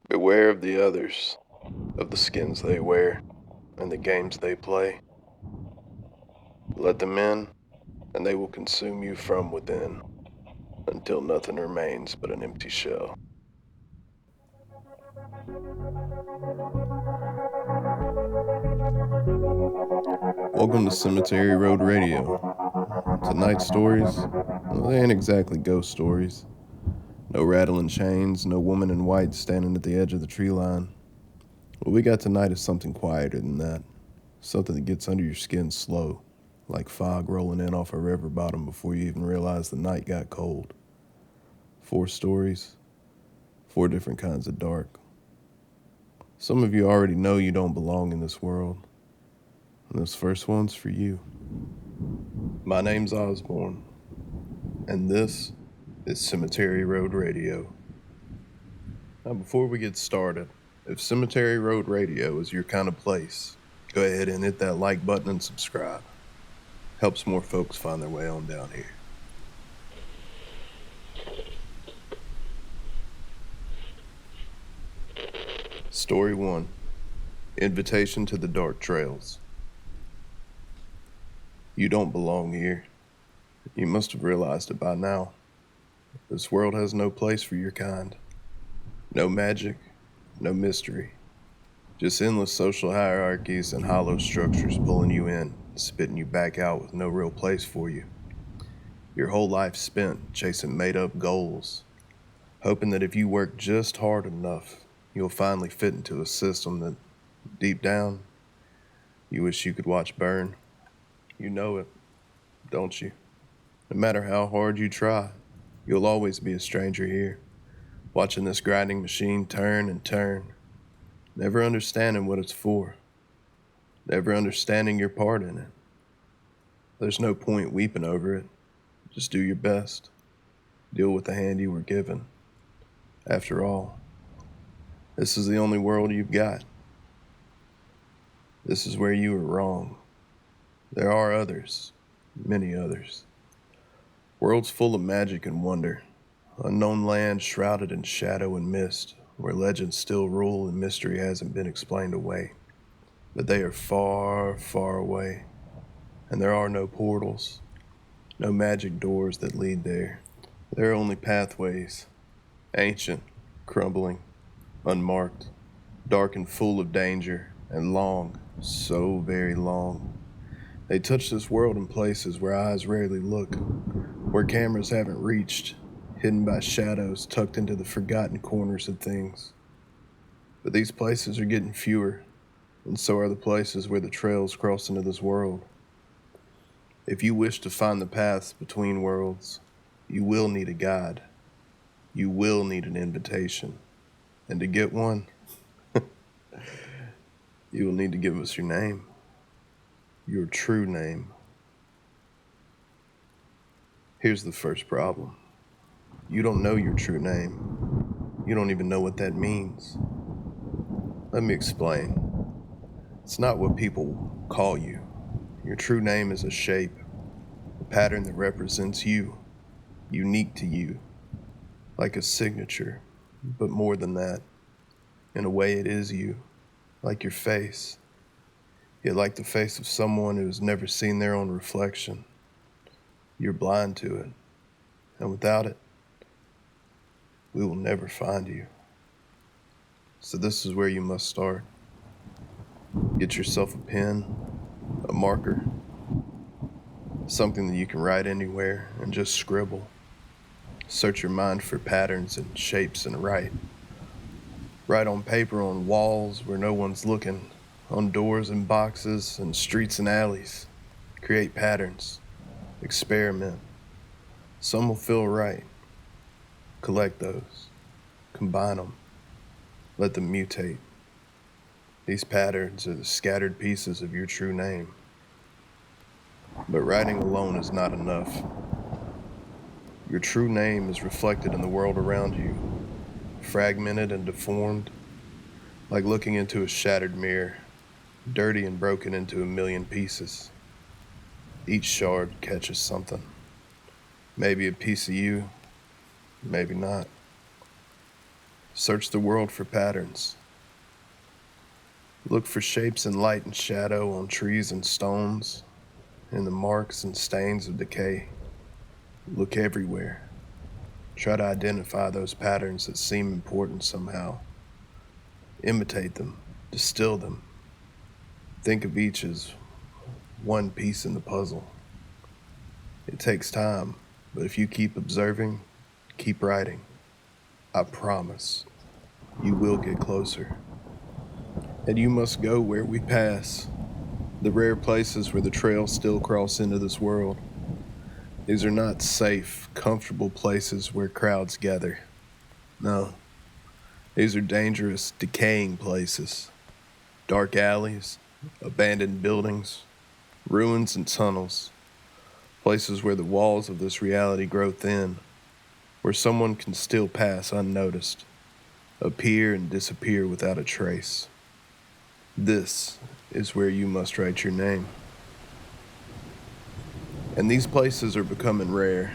Beware of the others, of the skins they wear, and the games they play. Let them in, and they will consume you from within, until nothing remains but an empty shell. Welcome to Cemetery Road Radio. Tonight's stories, well, they ain't exactly ghost stories. No rattling chains, no woman in white standing at the edge of the tree line. What we got tonight is something quieter than that. Something that gets under your skin slow, like fog rolling in off a river bottom before you even realize the night got cold. 4 stories, 4 different kinds of dark. Some of you already know you don't belong in this world, and this first one's for you. My name's Osborne, and this is Cemetery Road Radio. Now, before we get started, if Cemetery Road Radio is your kind of place, go ahead and hit that like button and subscribe. Helps more folks find their way on down here. Story 1. Invitation to the Dark Trails. You don't belong here. You must have realized it by now. This world has no place for your kind. No magic, no mystery. Just endless social hierarchies and hollow structures pulling you in, spitting you back out with no real place for you. Your whole life spent chasing made-up goals, hoping that if you work just hard enough, you'll finally fit into a system that, deep down, you wish you could watch burn. You know it, don't you? No matter how hard you try, you'll always be a stranger here, watching this grinding machine turn and turn, never understanding what it's for, never understanding your part in it. There's no point weeping over it. Just do your best. Deal with the hand you were given. After all, this is the only world you've got. This is where you were wrong. There are others, many others. Worlds full of magic and wonder. Unknown lands shrouded in shadow and mist, where legends still rule and mystery hasn't been explained away. But they are far, far away, and there are no portals, no magic doors that lead there. There are only pathways, ancient, crumbling, unmarked, dark and full of danger, and long, so very long. They touch this world in places where eyes rarely look, where cameras haven't reached, hidden by shadows tucked into the forgotten corners of things. But these places are getting fewer, and so are the places where the trails cross into this world. If you wish to find the paths between worlds, you will need a guide. You will need an invitation. And to get one, you will need to give us your name. Your true name. Here's the first problem. You don't know your true name. You don't even know what that means. Let me explain. It's not what people call you. Your true name is a shape, a pattern that represents you, unique to you, like a signature, but more than that. In a way, it is you, like your face, yet like the face of someone who has never seen their own reflection. You're blind to it, and without it, we will never find you. So this is where you must start. Get yourself a pen, a marker, something that you can write anywhere and just scribble. Search your mind for patterns and shapes and write. Write on paper on walls where no one's looking, on doors and boxes and streets and alleys. Create patterns. Experiment. Some will feel right. Collect those. Combine them. Let them mutate. These patterns are the scattered pieces of your true name. But writing alone is not enough. Your true name is reflected in the world around you, fragmented and deformed, like looking into a shattered mirror, dirty and broken into a million pieces. Each shard catches something. Maybe a piece of you, maybe not. Search the world for patterns. Look for shapes in light and shadow on trees and stones, in the marks and stains of decay. Look everywhere. Try to identify those patterns that seem important somehow. Imitate them, distill them. Think of each as one piece in the puzzle. It takes time, but if you keep observing, keep writing, I promise you will get closer. And you must go where we pass, the rare places where the trails still cross into this world. These are not safe, comfortable places where crowds gather. No, these are dangerous, decaying places. Dark alleys, abandoned buildings, ruins and tunnels. Places where the walls of this reality grow thin, where someone can still pass unnoticed, appear and disappear without a trace. This is where you must write your name. And these places are becoming rare.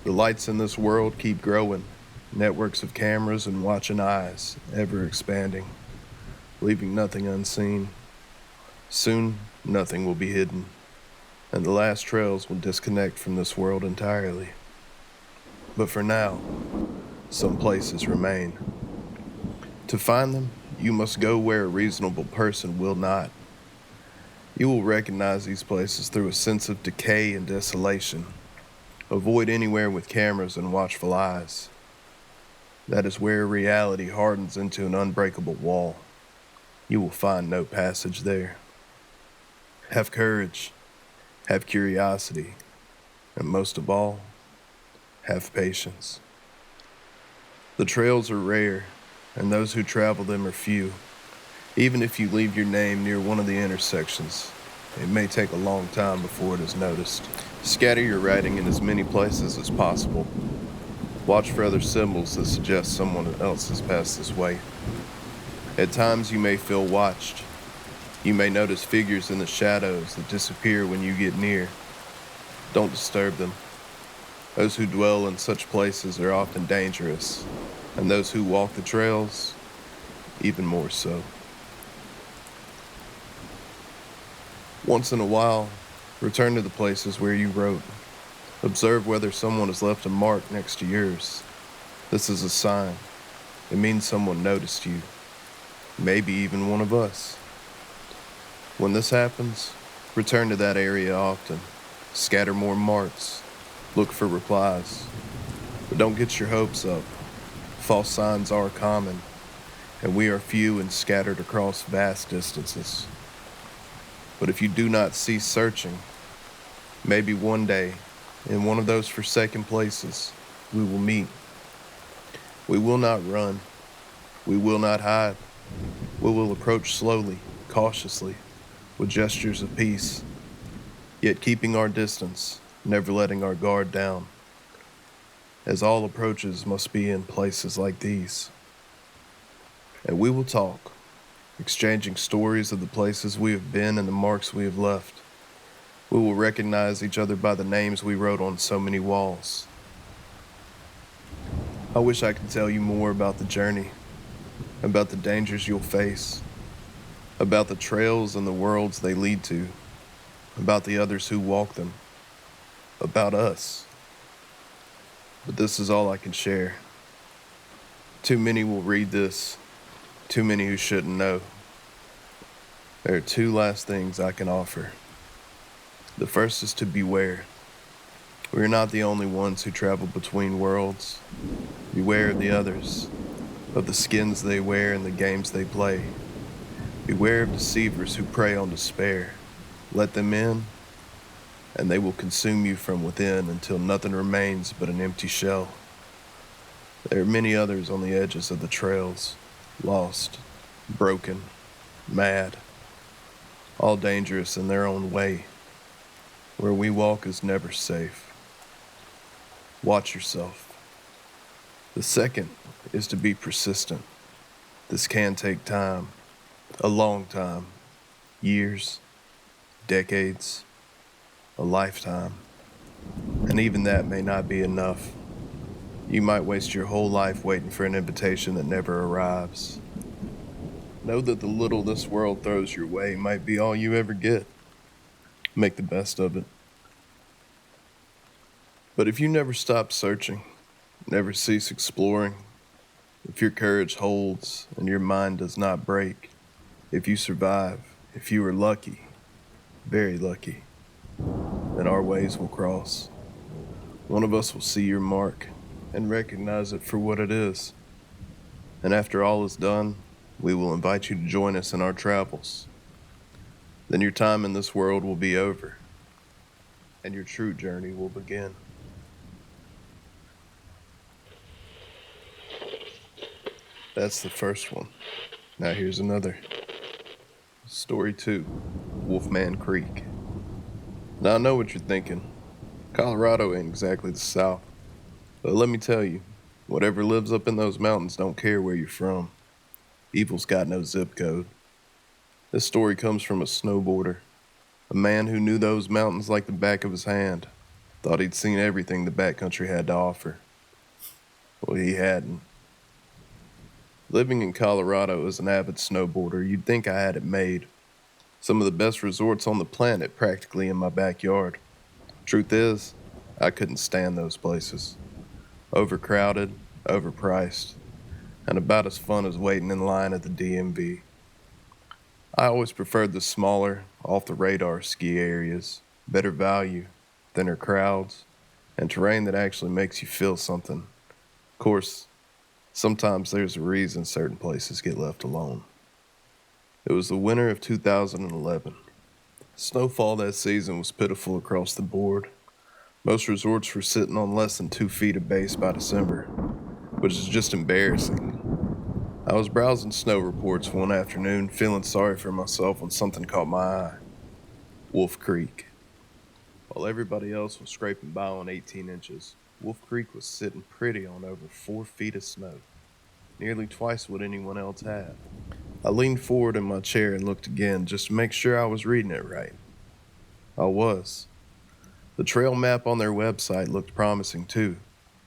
The lights in this world keep growing, networks of cameras and watching eyes ever expanding, leaving nothing unseen. Soon, nothing will be hidden, and the last trails will disconnect from this world entirely. But for now, some places remain. To find them, you must go where a reasonable person will not. You will recognize these places through a sense of decay and desolation. Avoid anywhere with cameras and watchful eyes. That is where reality hardens into an unbreakable wall. You will find no passage there. Have courage, have curiosity, and most of all, have patience. The trails are rare, and those who travel them are few. Even if you leave your name near one of the intersections, it may take a long time before it is noticed. Scatter your writing in as many places as possible. Watch for other symbols that suggest someone else has passed this way. At times you may feel watched. You may notice figures in the shadows that disappear when you get near. Don't disturb them. Those who dwell in such places are often dangerous, and those who walk the trails, even more so. Once in a while, return to the places where you wrote. Observe whether someone has left a mark next to yours. This is a sign. It means someone noticed you. Maybe even one of us. When this happens, return to that area often. Scatter more marks. Look for replies. But don't get your hopes up. False signs are common, and we are few and scattered across vast distances. But if you do not cease searching, maybe one day, in one of those forsaken places, we will meet. We will not run. We will not hide. We will approach slowly, cautiously, with gestures of peace, yet keeping our distance, never letting our guard down, as all approaches must be in places like these. And we will talk, exchanging stories of the places we have been and the marks we have left. We will recognize each other by the names we wrote on so many walls. I wish I could tell you more about the journey, about the dangers you'll face, about the trails and the worlds they lead to, about the others who walk them, about us. But this is all I can share. Too many will read this, too many who shouldn't know. There are two last things I can offer. The first is to beware. We are not the only ones who travel between worlds. Beware of the others, of the skins they wear and the games they play. Beware of deceivers who prey on despair. Let them in, and they will consume you from within until nothing remains but an empty shell. There are many others on the edges of the trails, lost, broken, mad, all dangerous in their own way. Where we walk is never safe. Watch yourself. The second is to be persistent. This can take time, a long time, years, decades, a lifetime. And even that may not be enough. You might waste your whole life waiting for an invitation that never arrives. Know that the little this world throws your way might be all you ever get. Make the best of it. But if you never stop searching, never cease exploring, if your courage holds and your mind does not break, if you survive, if you are lucky, very lucky, then our ways will cross. One of us will see your mark and recognize it for what it is. And after all is done, we will invite you to join us in our travels. Then your time in this world will be over, and your true journey will begin. That's the first one. Now here's another. Story 2, Wolfman Creek. Now I know what you're thinking. Colorado ain't exactly the South. But let me tell you, whatever lives up in those mountains don't care where you're from. Evil's got no zip code. This story comes from a snowboarder, a man who knew those mountains like the back of his hand, thought he'd seen everything the backcountry had to offer. Well, he hadn't. Living in Colorado as an avid snowboarder, you'd think I had it made. Some of the best resorts on the planet practically in my backyard. Truth is, I couldn't stand those places. Overcrowded, overpriced, and about as fun as waiting in line at the DMV. I always preferred the smaller, off-the-radar ski areas, better value, thinner crowds, and terrain that actually makes you feel something. Of course, sometimes there's a reason certain places get left alone. It was the winter of 2011. Snowfall that season was pitiful across the board. Most resorts were sitting on less than 2 feet of base by December, which is just embarrassing. I was browsing snow reports one afternoon, feeling sorry for myself when something caught my eye. Wolf Creek. While everybody else was scraping by on 18 inches, Wolf Creek was sitting pretty on over 4 feet of snow, nearly twice what anyone else had. I leaned forward in my chair and looked again just to make sure I was reading it right. I was. The trail map on their website looked promising too.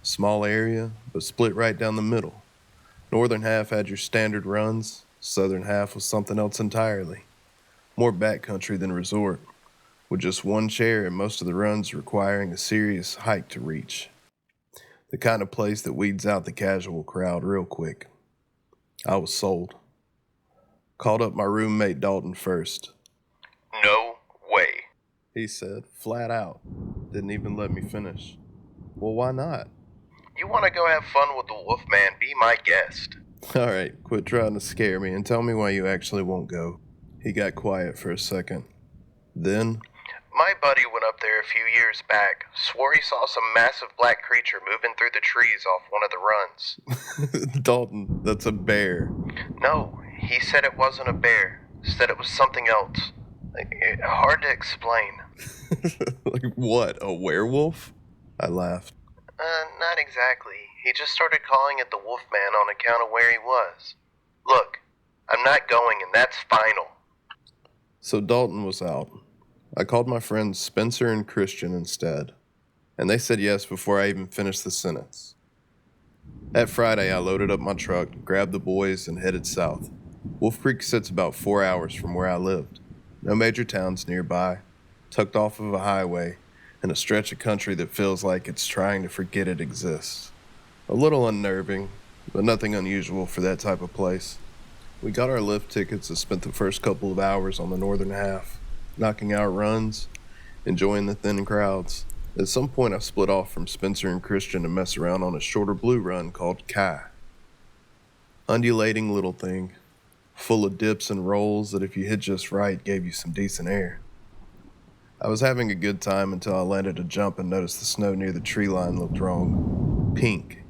Small area, but split right down the middle. Northern half had your standard runs, southern half was something else entirely. More backcountry than resort, with just one chair and most of the runs requiring a serious hike to reach. The kind of place that weeds out the casual crowd real quick. I was sold. Called up my roommate Dalton first. No way, he said, flat out. Didn't even let me finish. Well, why not? You want to go have fun with the Wolfman? Be my guest. All right, quit trying to scare me and tell me why you actually won't go. He got quiet for a second. Then, my buddy went up there a few years back. Swore he saw some massive black creature moving through the trees off one of the runs. Dalton, that's a bear. No, he said it wasn't a bear. Said it was something else. Hard to explain. Like what, a werewolf? I laughed. Not exactly. He just started calling it the Wolfman on account of where he was. Look, I'm not going, and that's final. So Dalton was out. I called my friends Spencer and Christian instead, and they said yes before I even finished the sentence. That Friday, I loaded up my truck, grabbed the boys, and headed south. Wolf Creek sits about 4 hours from where I lived. No major towns nearby, tucked off of a highway, in a stretch of country that feels like it's trying to forget it exists. A little unnerving, but nothing unusual for that type of place. We got our lift tickets and spent the first couple of hours on the northern half, knocking out runs, enjoying the thin crowds. At some point I split off from Spencer and Christian to mess around on a shorter blue run called Kai. Undulating little thing, full of dips and rolls that if you hit just right gave you some decent air. I was having a good time until I landed a jump and noticed the snow near the tree line looked wrong. Pink.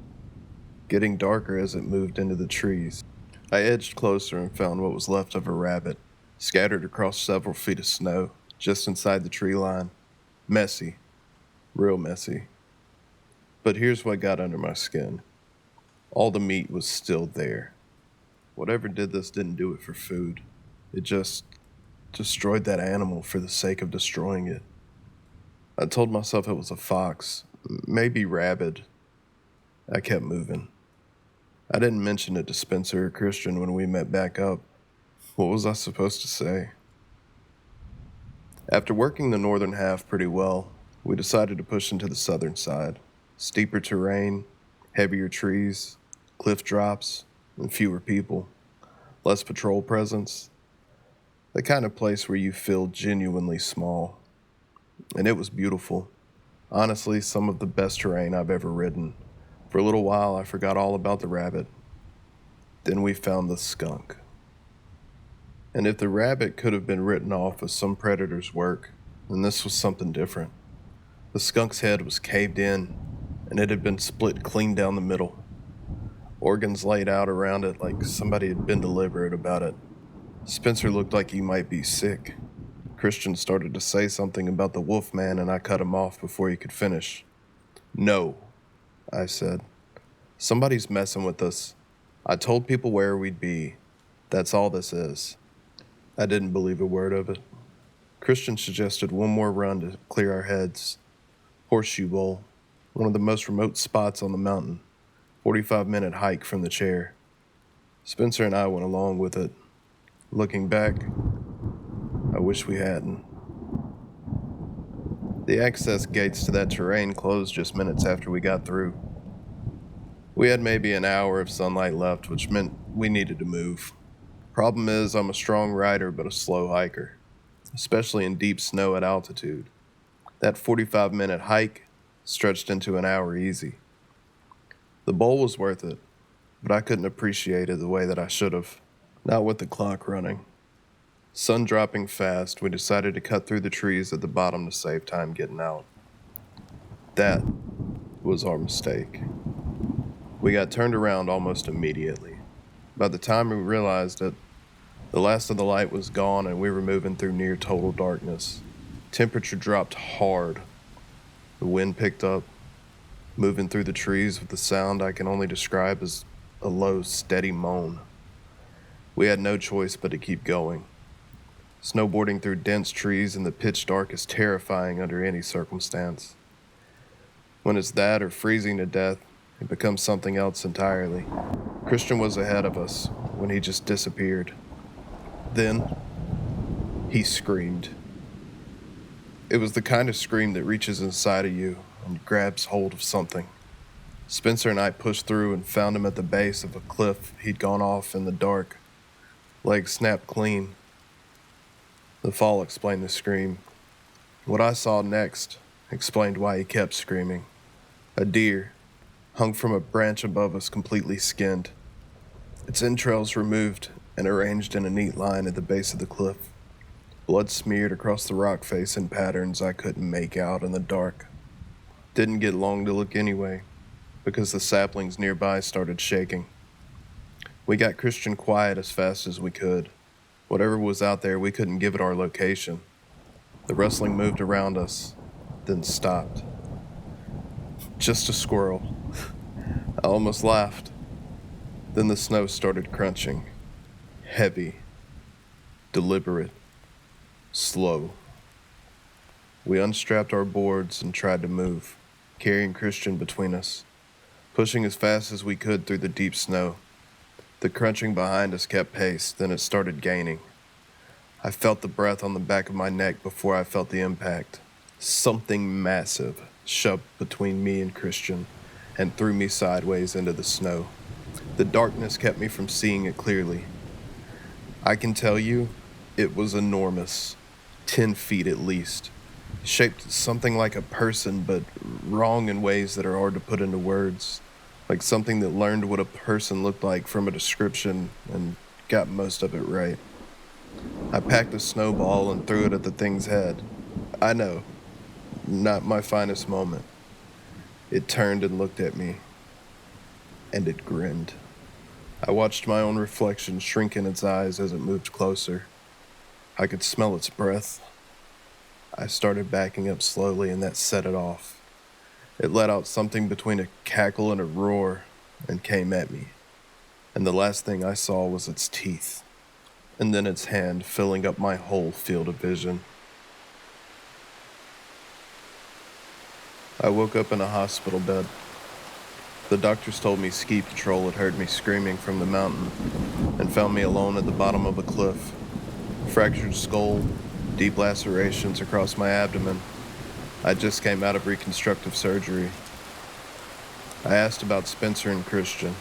Getting darker as it moved into the trees. I edged closer and found what was left of a rabbit, scattered across several feet of snow, just inside the tree line. Messy. Real messy. But here's what got under my skin. All the meat was still there. Whatever did this didn't do it for food. It just destroyed that animal for the sake of destroying it. I told myself it was a fox, maybe rabid. I kept moving. I didn't mention it to Spencer or Christian when we met back up. What was I supposed to say? After working the northern half pretty well, we decided to push into the southern side. Steeper terrain, heavier trees, cliff drops, and fewer people. Less patrol presence. The kind of place where you feel genuinely small. And it was beautiful. Honestly, some of the best terrain I've ever ridden. For a little while, I forgot all about the rabbit. Then we found the skunk. And if the rabbit could have been written off as some predator's work, then this was something different. The skunk's head was caved in, and it had been split clean down the middle. Organs laid out around it like somebody had been deliberate about it. Spencer looked like he might be sick. Christian started to say something about the Wolfman, and I cut him off before he could finish. "No," I said. "Somebody's messing with us. I told people where we'd be. That's all this is." I didn't believe a word of it. Christian suggested one more run to clear our heads. Horseshoe Bowl, one of the most remote spots on the mountain. 45-minute hike from the chair. Spencer and I went along with it. Looking back, I wish we hadn't. The access gates to that terrain closed just minutes after we got through. We had maybe an hour of sunlight left, which meant we needed to move. Problem is, I'm a strong rider but a slow hiker, especially in deep snow at altitude. That 45-minute hike stretched into an hour easy. The bowl was worth it, but I couldn't appreciate it the way that I should have, not with the clock running. Sun dropping fast, we decided to cut through the trees at the bottom to save time getting out. That was our mistake. We got turned around almost immediately. By the time we realized it, the last of the light was gone and we were moving through near total darkness. Temperature dropped hard. The wind picked up, moving through the trees with a sound I can only describe as a low, steady moan. We had no choice but to keep going. Snowboarding through dense trees in the pitch dark is terrifying under any circumstance. When it's that or freezing to death, it becomes something else entirely. Christian was ahead of us when he just disappeared. Then, he screamed. It was the kind of scream that reaches inside of you and grabs hold of something. Spencer and I pushed through and found him at the base of a cliff he'd gone off in the dark. Legs snapped clean. The fall explained the scream. What I saw next explained why he kept screaming. A deer, hung from a branch above us, completely skinned. Its entrails removed and arranged in a neat line at the base of the cliff. Blood smeared across the rock face in patterns I couldn't make out in the dark. Didn't get long to look anyway, because the saplings nearby started shaking. We got Christian quiet as fast as we could. Whatever was out there, we couldn't give it our location. The rustling moved around us, then stopped. Just a squirrel. I almost laughed. Then the snow started crunching. Heavy. Deliberate. Slow. We unstrapped our boards and tried to move, carrying Christian between us, pushing as fast as we could through the deep snow. The crunching behind us kept pace, then it started gaining. I felt the breath on the back of my neck before I felt the impact. Something massive shoved between me and Christian and threw me sideways into the snow. The darkness kept me from seeing it clearly. I can tell you, it was enormous, 10 feet at least. Shaped something like a person, but wrong in ways that are hard to put into words. Like something that learned what a person looked like from a description and got most of it right. I packed a snowball and threw it at the thing's head. I know, not my finest moment. It turned and looked at me, and it grinned. I watched my own reflection shrink in its eyes as it moved closer. I could smell its breath. I started backing up slowly, and that set it off. It let out something between a cackle and a roar and came at me. And the last thing I saw was its teeth, and then its hand filling up my whole field of vision. I woke up in a hospital bed. The doctors told me ski patrol had heard me screaming from the mountain and found me alone at the bottom of a cliff. Fractured skull, deep lacerations across my abdomen. I just came out of reconstructive surgery. I asked about Spencer and Christian.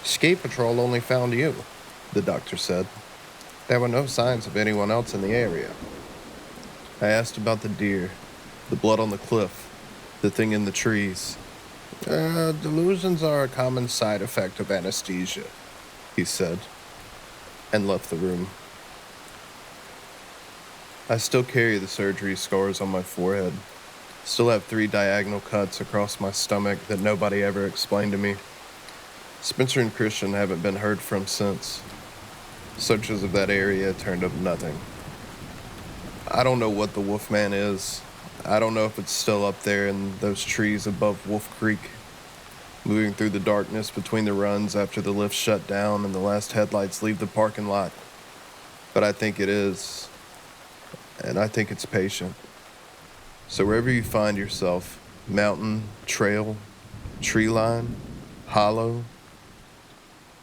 Ski patrol only found you, the doctor said. There were no signs of anyone else in the area. I asked about the deer, the blood on the cliff, the thing in the trees. Delusions are a common side effect of anesthesia, he said, and left the room. I still carry the surgery scars on my forehead. Still have 3 diagonal cuts across my stomach that nobody ever explained to me. Spencer and Christian haven't been heard from since. Searches of that area turned up nothing. I don't know what the Wolfman is. I don't know if it's still up there in those trees above Wolf Creek, moving through the darkness between the runs after the lift shut down and the last headlights leave the parking lot. But I think it is, and I think it's patient. So wherever you find yourself, mountain, trail, tree line, hollow,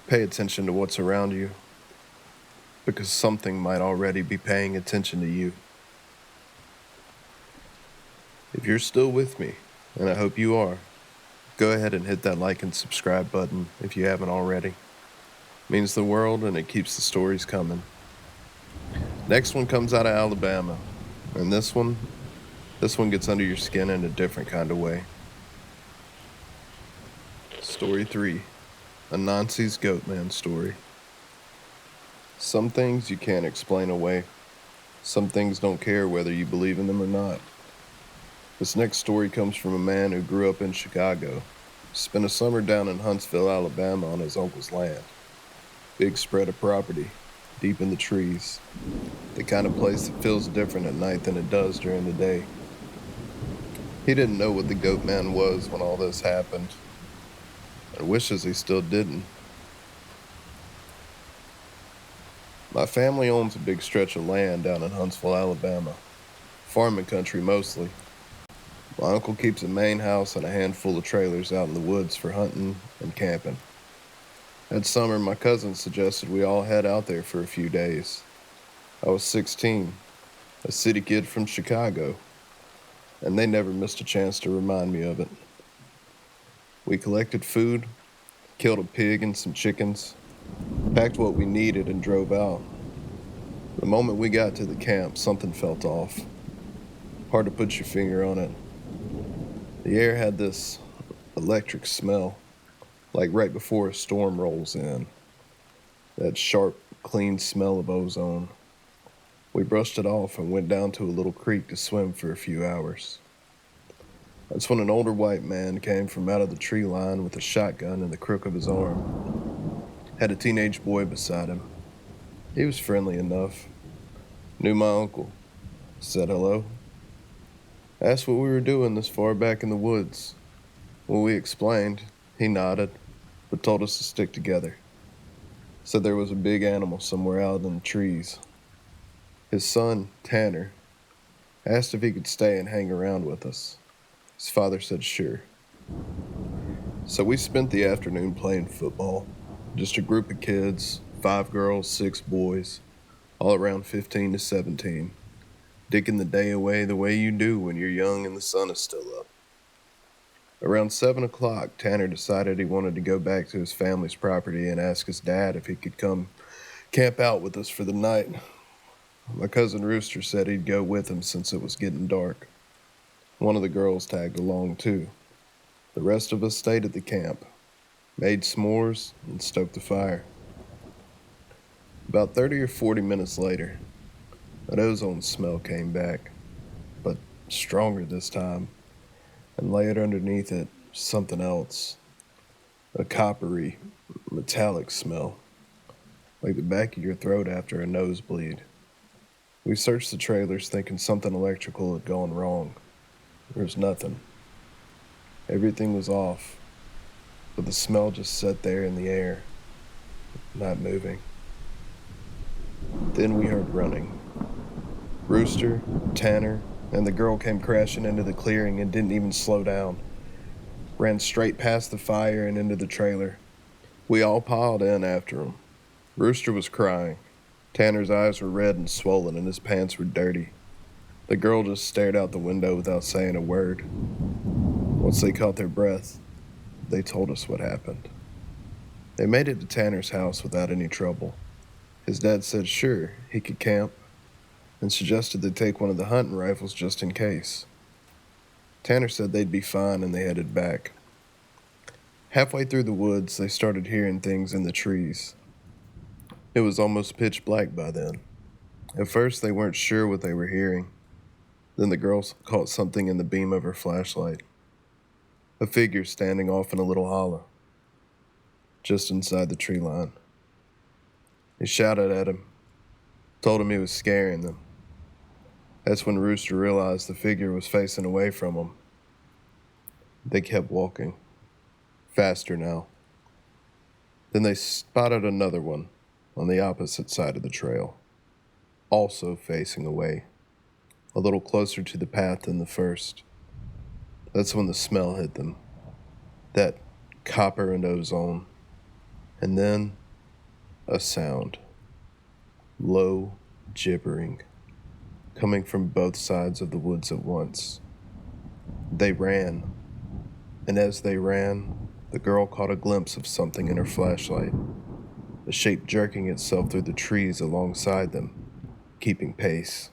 pay attention to what's around you, because something might already be paying attention to you. If you're still with me, and I hope you are, go ahead and hit that like and subscribe button if you haven't already. It means the world, and it keeps the stories coming. Next one comes out of Alabama, and this one gets under your skin in a different kind of way. Story 3, Anansi's Goatman story. Some things you can't explain away. Some things don't care whether you believe in them or not. This next story comes from a man who grew up in Chicago, spent a summer down in Huntsville, Alabama on his uncle's land. Big spread of property, deep in the trees. The kind of place that feels different at night than it does during the day. He didn't know what the Goatman was when all this happened, and wishes he still didn't. My family owns a big stretch of land down in Huntsville, Alabama. Farming country mostly. My uncle keeps a main house and a handful of trailers out in the woods for hunting and camping. That summer, my cousin suggested we all head out there for a few days. I was 16, a city kid from Chicago, and they never missed a chance to remind me of it. We collected food, killed a pig and some chickens, packed what we needed and drove out. The moment we got to the camp, something felt off. Hard to put your finger on it. The air had this electric smell, like right before a storm rolls in. That sharp, clean smell of ozone. We brushed it off and went down to a little creek to swim for a few hours. That's when an older white man came from out of the tree line with a shotgun in the crook of his arm. Had a teenage boy beside him. He was friendly enough. Knew my uncle. Said hello. Asked what we were doing this far back in the woods. When we explained, he nodded, but told us to stick together. Said there was a big animal somewhere out in the trees. His son, Tanner, asked if he could stay and hang around with us. His father said sure. So we spent the afternoon playing football. Just a group of kids, 5 girls, 6 boys, all around 15 to 17. Dicking the day away the way you do when you're young and the sun is still up. Around 7 o'clock, Tanner decided he wanted to go back to his family's property and ask his dad if he could come camp out with us for the night. My cousin Rooster said he'd go with him since it was getting dark. One of the girls tagged along too. The rest of us stayed at the camp, made s'mores, and stoked the fire. About 30 or 40 minutes later, that ozone smell came back, but stronger this time, and layered underneath it something else. A coppery, metallic smell, like the back of your throat after a nosebleed. We searched the trailers thinking something electrical had gone wrong. There was nothing. Everything was off, but the smell just sat there in the air, not moving. Then we heard running. Rooster, Tanner, and the girl came crashing into the clearing and didn't even slow down. Ran straight past the fire and into the trailer. We all piled in after him. Rooster was crying. Tanner's eyes were red and swollen and his pants were dirty. The girl just stared out the window without saying a word. Once they caught their breath, they told us what happened. They made it to Tanner's house without any trouble. His dad said sure, he could camp, and suggested they take one of the hunting rifles just in case. Tanner said they'd be fine and they headed back. Halfway through the woods, they started hearing things in the trees. It was almost pitch black by then. At first, they weren't sure what they were hearing. Then the girl caught something in the beam of her flashlight. A figure standing off in a little hollow, just inside the tree line. They shouted at him, told him he was scaring them. That's when Rooster realized the figure was facing away from him. They kept walking, faster now. Then they spotted another one on the opposite side of the trail, also facing away, a little closer to the path than the first. That's when the smell hit them, that copper and ozone, and then a sound, low gibbering, coming from both sides of the woods at once. They ran, and as they ran, the girl caught a glimpse of something in her flashlight, a shape jerking itself through the trees alongside them, keeping pace.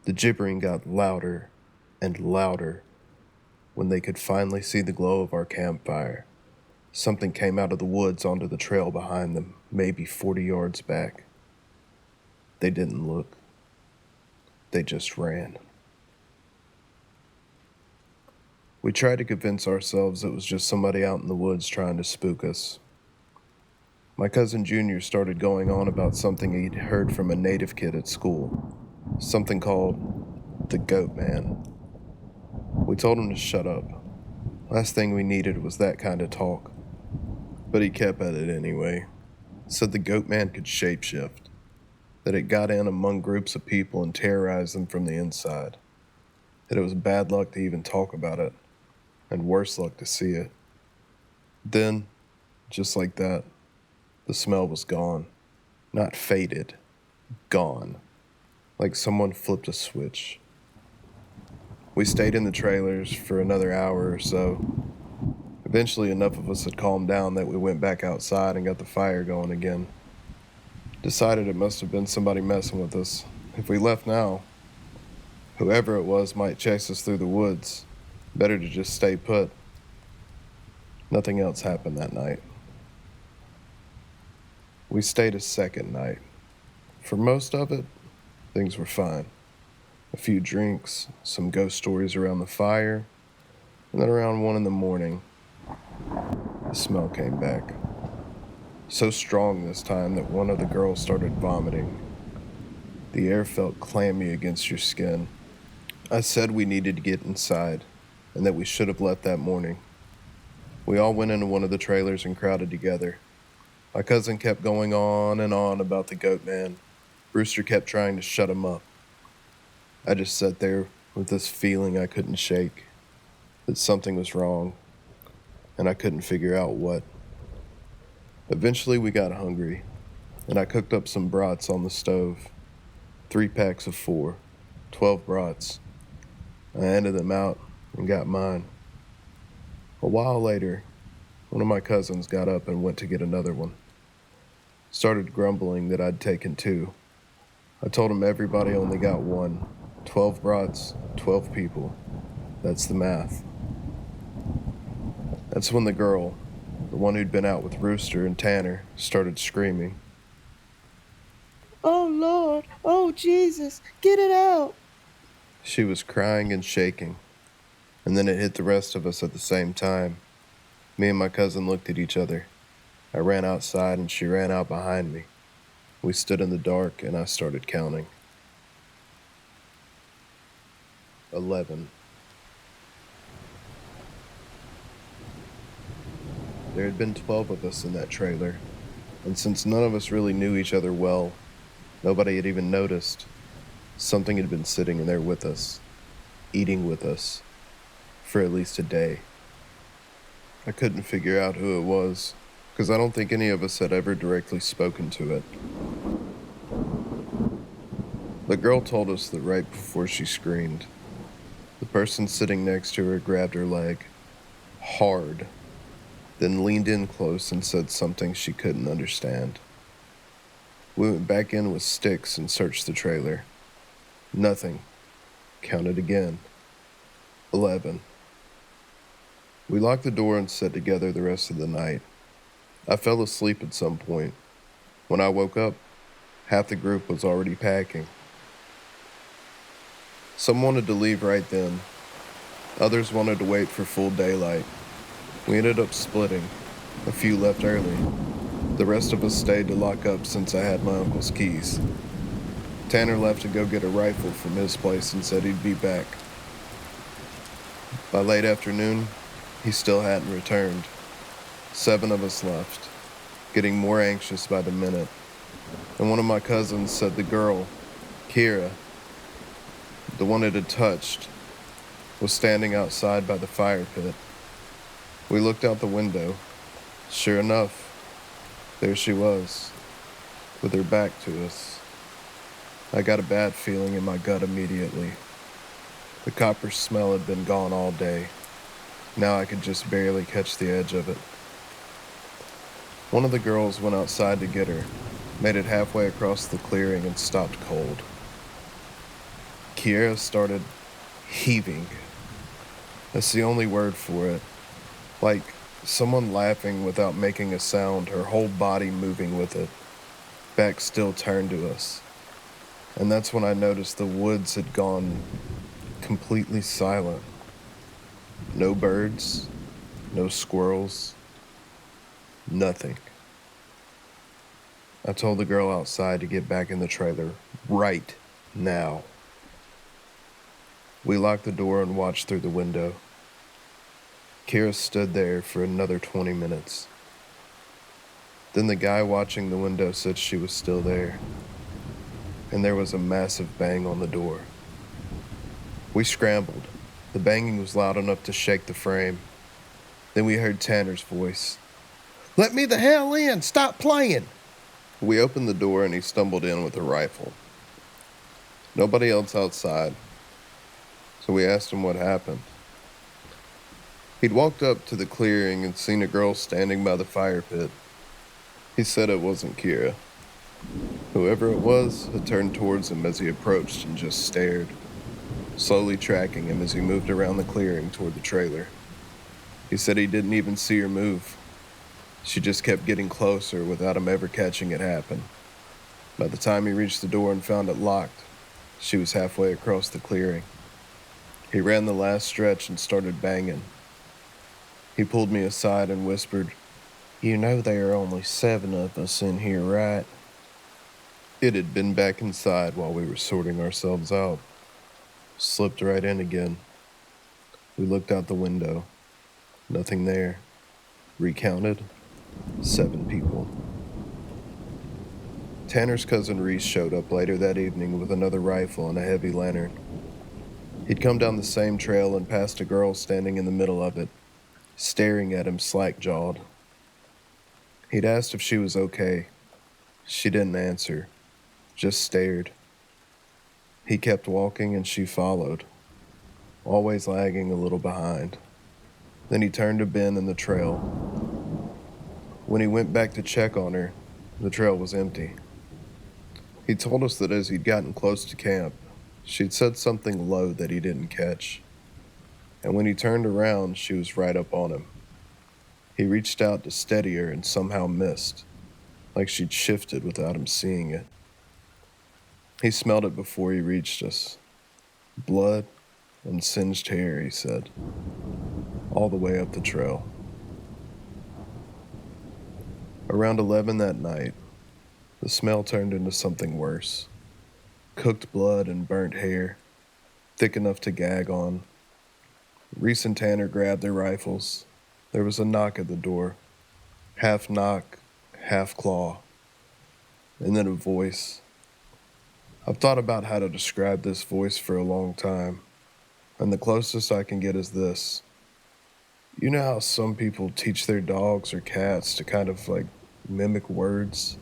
The gibbering got louder and louder. When they could finally see the glow of our campfire, something came out of the woods onto the trail behind them, maybe 40 yards back. They didn't look. They just ran. We tried to convince ourselves it was just somebody out in the woods trying to spook us. My cousin Junior started going on about something he'd heard from a native kid at school, something called the Goatman. We told him to shut up. Last thing we needed was that kind of talk. But he kept at it anyway. Said the Goatman could shapeshift, that it got in among groups of people and terrorized them from the inside, that it was bad luck to even talk about it, and worse luck to see it. Then, just like that, the smell was gone. Not faded, gone. Like someone flipped a switch. We stayed in the trailers for another hour or so. Eventually enough of us had calmed down that we went back outside and got the fire going again. Decided it must have been somebody messing with us. If we left now, whoever it was might chase us through the woods. Better to just stay put. Nothing else happened that night. We stayed a second night. For most of it, things were fine. A few drinks, some ghost stories around the fire, and then around 1 a.m, the smell came back. So strong this time that one of the girls started vomiting. The air felt clammy against your skin. I said we needed to get inside, and that we should have left that morning. We all went into one of the trailers and crowded together. My cousin kept going on and on about the Goatman. Brewster kept trying to shut him up. I just sat there with this feeling I couldn't shake, that something was wrong, and I couldn't figure out what. Eventually we got hungry, and I cooked up some brats on the stove. 3 packs of 4, 12 brats. I handed them out and got mine. A while later, one of my cousins got up and went to get another one. Started grumbling that I'd taken 2. I told him everybody only got 1. 12 brats, 12 people. That's the math. That's when the girl, the one who'd been out with Rooster and Tanner, started screaming. "Oh, Lord! Oh, Jesus! Get it out!" She was crying and shaking, and then it hit the rest of us at the same time. Me and my cousin looked at each other. I ran outside and she ran out behind me. We stood in the dark and I started counting. 11. There had been 12 of us in that trailer, and since none of us really knew each other well, nobody had even noticed. Something had been sitting in there with us, eating with us, for at least a day. I couldn't figure out who it was, because I don't think any of us had ever directly spoken to it. The girl told us that right before she screamed, the person sitting next to her grabbed her leg, hard, then leaned in close and said something she couldn't understand. We went back in with sticks and searched the trailer. Nothing. Counted again. 11. We locked the door and sat together the rest of the night. I fell asleep at some point. When I woke up, half the group was already packing. Some wanted to leave right then. Others wanted to wait for full daylight. We ended up splitting. A few left early. The rest of us stayed to lock up since I had my uncle's keys. Tanner left to go get a rifle from his place and said he'd be back. By late afternoon, he still hadn't returned. 7 of us left, getting more anxious by the minute. And one of my cousins said the girl, Kira, the one it had touched, was standing outside by the fire pit. We looked out the window. Sure enough, there she was, with her back to us. I got a bad feeling in my gut immediately. The copper smell had been gone all day. Now I could just barely catch the edge of it. One of the girls went outside to get her, made it halfway across the clearing and stopped cold. Kiera started heaving. That's the only word for it. Like someone laughing without making a sound, her whole body moving with it. Back still turned to us. And that's when I noticed the woods had gone completely silent. No birds, no squirrels, nothing. I told the girl outside to get back in the trailer right now. We locked the door and watched through the window. Kira stood there for another 20 minutes. Then the guy watching the window said she was still there. And there was a massive bang on the door. We scrambled. The banging was loud enough to shake the frame. Then we heard Tanner's voice. Let me the hell in! Stop playing! We opened the door and he stumbled in with a rifle. Nobody else outside. So we asked him what happened. He'd walked up to the clearing and seen a girl standing by the fire pit. He said it wasn't Kira. Whoever it was had turned towards him as he approached and just stared, slowly tracking him as he moved around the clearing toward the trailer. He said he didn't even see her move. She just kept getting closer without him ever catching it happen. By the time he reached the door and found it locked, she was halfway across the clearing. He ran the last stretch and started banging. He pulled me aside and whispered, You know there are only 7 of us in here, right? It had been back inside while we were sorting ourselves out. Slipped right in again. We looked out the window. Nothing there. Recounted. 7 people. Tanner's cousin Reese showed up later that evening with another rifle and a heavy lantern. He'd come down the same trail and passed a girl standing in the middle of it, staring at him slack-jawed. He'd asked if she was okay. She didn't answer, just stared. He kept walking and she followed, always lagging a little behind. Then he turned a bend in the trail. When he went back to check on her, the trail was empty. He told us that as he'd gotten close to camp, she'd said something low that he didn't catch. And when he turned around, she was right up on him. He reached out to steady her and somehow missed, like she'd shifted without him seeing it. He smelled it before he reached us. Blood and singed hair, he said, all the way up the trail. Around 11 that night, the smell turned into something worse. Cooked blood and burnt hair, thick enough to gag on. Reese and Tanner grabbed their rifles. There was a knock at the door. Half knock, half claw. And then a voice. I've thought about how to describe this voice for a long time, and the closest I can get is this. You know how some people teach their dogs or cats to kind of like mimic words?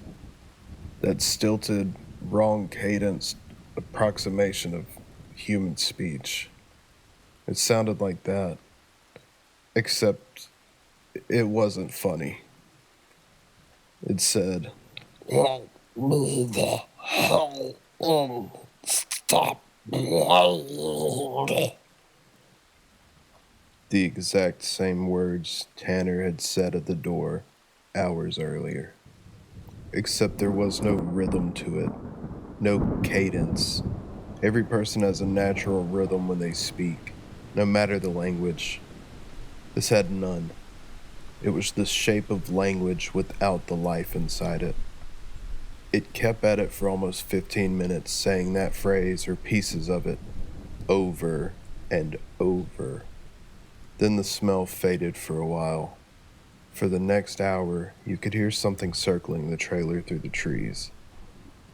That stilted, wrong cadence approximation of human speech. It sounded like that, except it wasn't funny. It said, Let me the hell in. Stop lying. the exact same words Tanner had said at the door hours earlier. Except there was no rhythm to it, no cadence. Every person has a natural rhythm when they speak, no matter the language. This had none. It was the shape of language without the life inside it. It kept at it for almost 15 minutes, saying that phrase or pieces of it over and over. Then the smell faded for a while. For the next hour, you could hear something circling the trailer through the trees.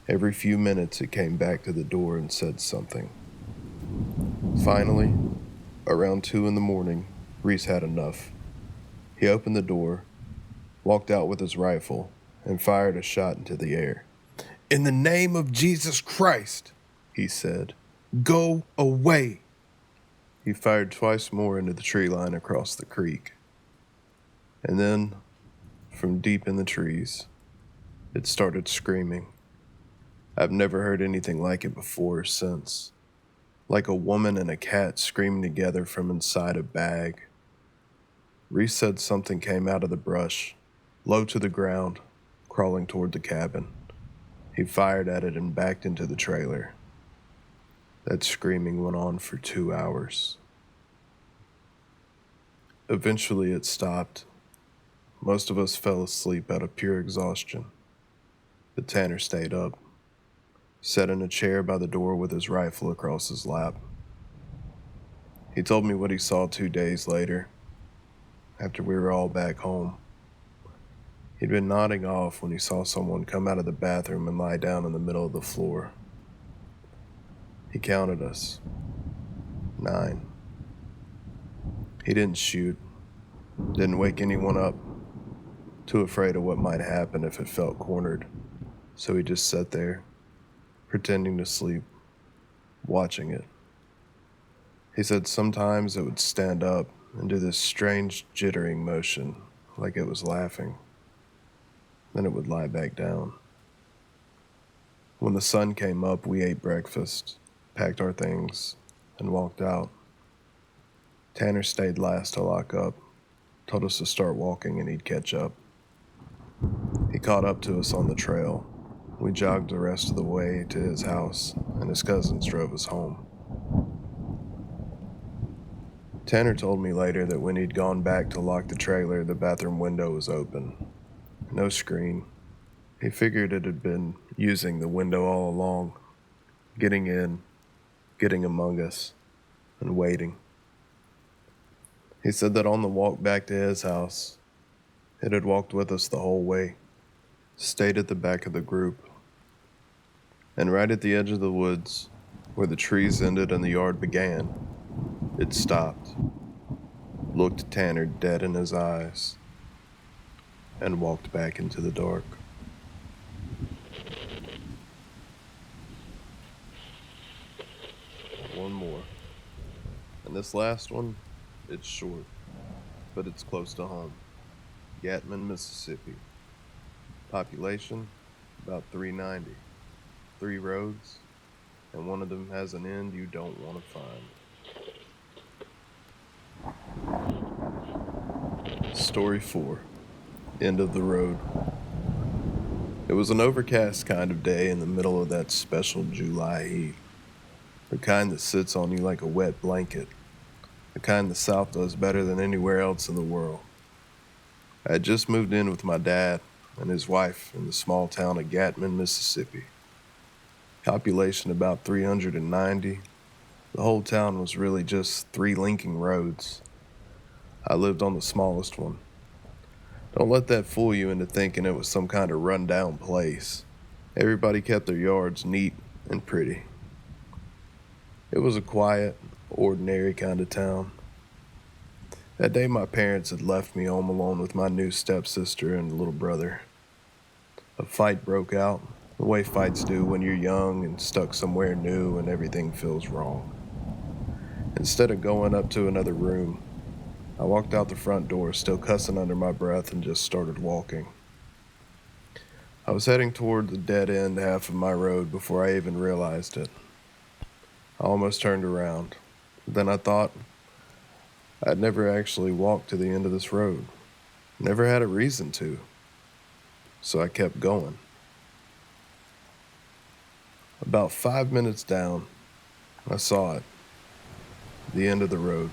Every few minutes, it came back to the door and said something. Finally, around 2 in the morning, Reese had enough. He opened the door, walked out with his rifle, and fired a shot into the air. "In the name of Jesus Christ," he said, "go away." He fired twice more into the tree line across the creek. And then, from deep in the trees, it started screaming. I've never heard anything like it before or since. Like a woman and a cat screaming together from inside a bag. Reese said something came out of the brush, low to the ground, crawling toward the cabin. He fired at it and backed into the trailer. That screaming went on for 2 hours. Eventually it stopped. Most of us fell asleep out of pure exhaustion. But Tanner stayed up, sat in a chair by the door with his rifle across his lap. He told me what he saw 2 days later, after we were all back home. He'd been nodding off when he saw someone come out of the bathroom and lie down in the middle of the floor. He counted us. 9. He didn't shoot, didn't wake anyone up, too afraid of what might happen if it felt cornered, so he just sat there, pretending to sleep, watching it. He said sometimes it would stand up and do this strange jittering motion, like it was laughing. Then it would lie back down. When the sun came up, we ate breakfast, packed our things, and walked out. Tanner stayed last to lock up, told us to start walking and he'd catch up. He caught up to us on the trail. We jogged the rest of the way to his house, and his cousins drove us home. Tanner told me later that when he'd gone back to lock the trailer, the bathroom window was open. No screen. He figured it had been using the window all along, getting in, getting among us, and waiting. He said that on the walk back to his house, it had walked with us the whole way, stayed at the back of the group. And right at the edge of the woods, where the trees ended and the yard began, it stopped, looked Tanner dead in his eyes, and walked back into the dark. One more. And this last one, it's short, but it's close to home. Goatman, Mississippi. Population, about 390. 3 roads, and one of them has an end you don't want to find. Story 4. End of the road. It was an overcast kind of day in the middle of that special July heat. The kind that sits on you like a wet blanket. The kind the South does better than anywhere else in the world. I had just moved in with my dad and his wife in the small town of Goatman, Mississippi. Population about 390. The whole town was really just 3 linking roads. I lived on the smallest one. Don't let that fool you into thinking it was some kind of run-down place. Everybody kept their yards neat, and pretty. It was a quiet, ordinary kind of town. That day my parents had left me home alone with my new stepsister and little brother. A fight broke out, the way fights do when you're young and stuck somewhere new and everything feels wrong. Instead of going up to another room, I walked out the front door, still cussing under my breath, and just started walking. I was heading toward the dead-end half of my road before I even realized it. I almost turned around. Then I thought I'd never actually walked to the end of this road. Never had a reason to. So I kept going. About 5 minutes down, I saw it. The end of the road.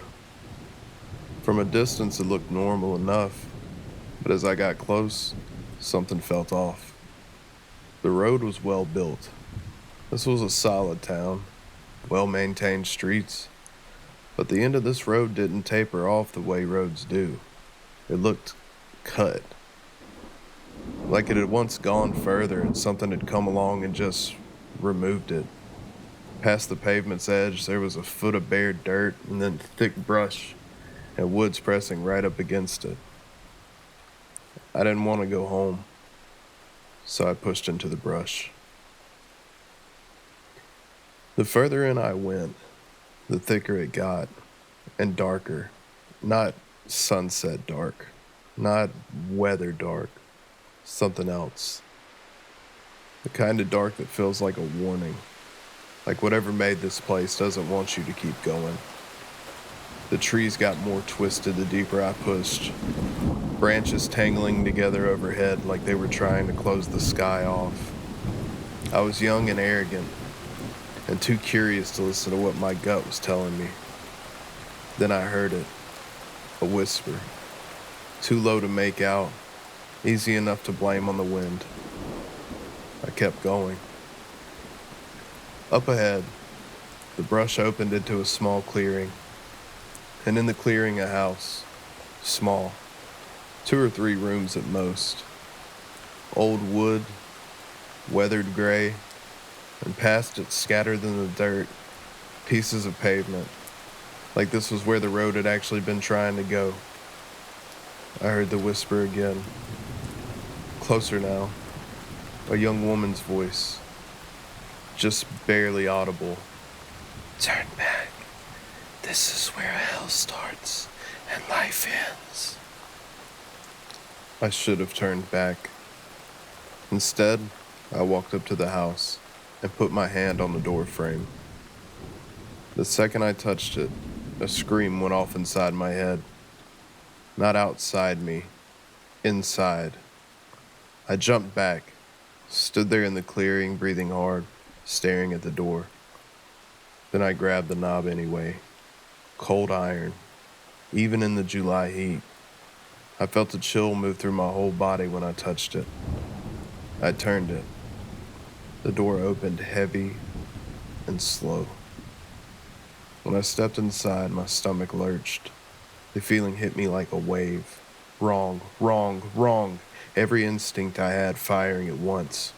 From a distance, it looked normal enough, but as I got close, something felt off. The road was well built. This was a solid town, well-maintained streets, but the end of this road didn't taper off the way roads do. It looked cut. Like it had once gone further and something had come along and just removed it. Past the pavement's edge, there was a foot of bare dirt and then thick brush and woods pressing right up against it. I didn't want to go home, so I pushed into the brush. The further in I went, the thicker it got, and darker. Not sunset dark, not weather dark, something else. The kind of dark that feels like a warning, like whatever made this place doesn't want you to keep going. The trees got more twisted the deeper I pushed, branches tangling together overhead like they were trying to close the sky off. I was young and arrogant, and too curious to listen to what my gut was telling me. Then I heard it, a whisper, too low to make out, easy enough to blame on the wind. I kept going. Up ahead, the brush opened into a small clearing, and in the clearing a house, small, 2 or 3 rooms at most. Old wood, weathered gray, and past it, scattered in the dirt, pieces of pavement, like this was where the road had actually been trying to go. I heard the whisper again. Closer now, a young woman's voice, just barely audible. Turn back. This is where hell starts and life ends. I should have turned back. Instead, I walked up to the house and put my hand on the door frame. The second I touched it, a scream went off inside my head. Not outside me, inside. I jumped back, stood there in the clearing, breathing hard, staring at the door. Then I grabbed the knob anyway. Cold iron, even in the July heat. I felt a chill move through my whole body when I touched it. I turned it. The door opened heavy and slow. When I stepped inside, my stomach lurched. The feeling hit me like a wave. Wrong, wrong, wrong. Every instinct I had firing at once.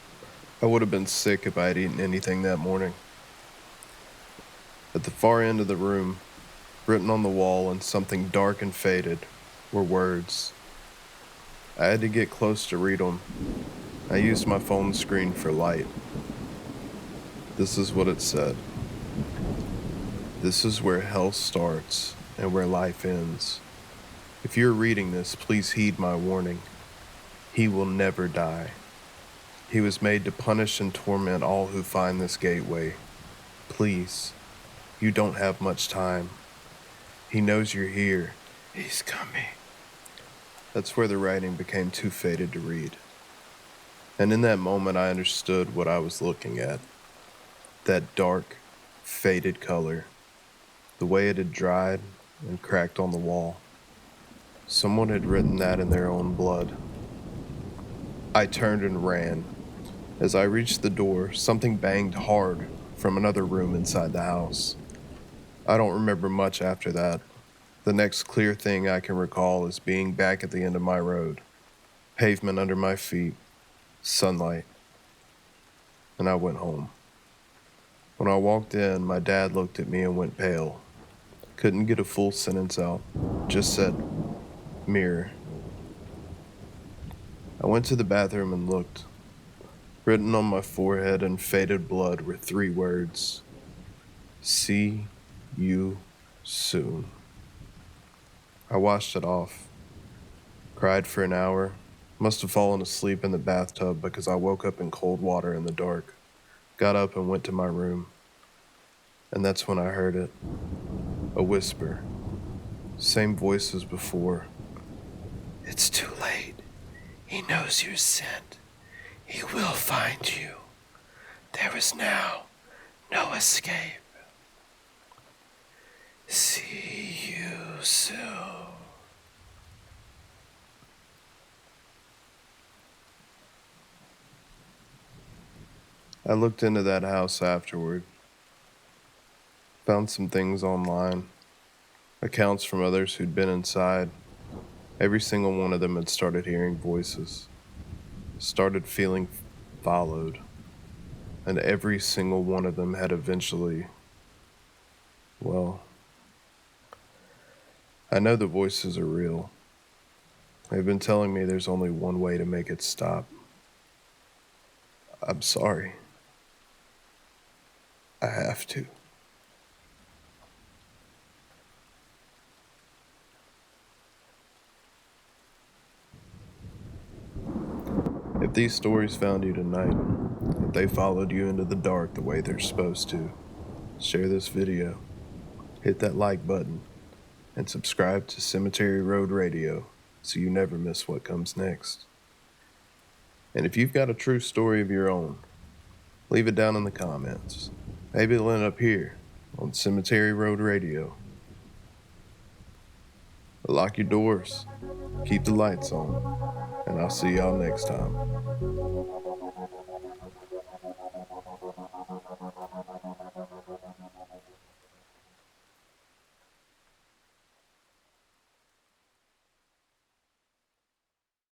I would have been sick if I had eaten anything that morning. At the far end of the room, written on the wall in something dark and faded, were words. I had to get close to read them. I used my phone screen for light. This is what it said. This is where hell starts and where life ends. If you're reading this, please heed my warning. He will never die. He was made to punish and torment all who find this gateway. Please, you don't have much time. He knows you're here. He's coming. That's where the writing became too faded to read. And in that moment, I understood what I was looking at. That dark, faded color. The way it had dried and cracked on the wall. Someone had written that in their own blood. I turned and ran. As I reached the door, something banged hard from another room inside the house. I don't remember much after that. The next clear thing I can recall is being back at the end of my road. Pavement under my feet, sunlight, and I went home. When I walked in, my dad looked at me and went pale. Couldn't get a full sentence out, just said, "Mirror." I went to the bathroom and looked. Written on my forehead in faded blood were 3 words: "See you soon." I washed it off, cried for an hour, must have fallen asleep in the bathtub because I woke up in cold water in the dark, got up and went to my room. And that's when I heard it. A whisper. Same voice as before. It's too late. He knows your scent. He will find you. There is now no escape. See you soon. I looked into that house afterward. Found some things online. Accounts from others who'd been inside. Every single one of them had started hearing voices. Started feeling followed. And every single one of them had eventually, well, I know the voices are real. They've been telling me there's only one way to make it stop. I'm sorry. I have to. If these stories found you tonight, if they followed you into the dark the way they're supposed to, share this video, hit that like button, and subscribe to Cemetery Road Radio so you never miss what comes next. And if you've got a true story of your own, leave it down in the comments. Maybe it'll end up here on Cemetery Road Radio. But lock your doors, keep the lights on, and I'll see y'all next time.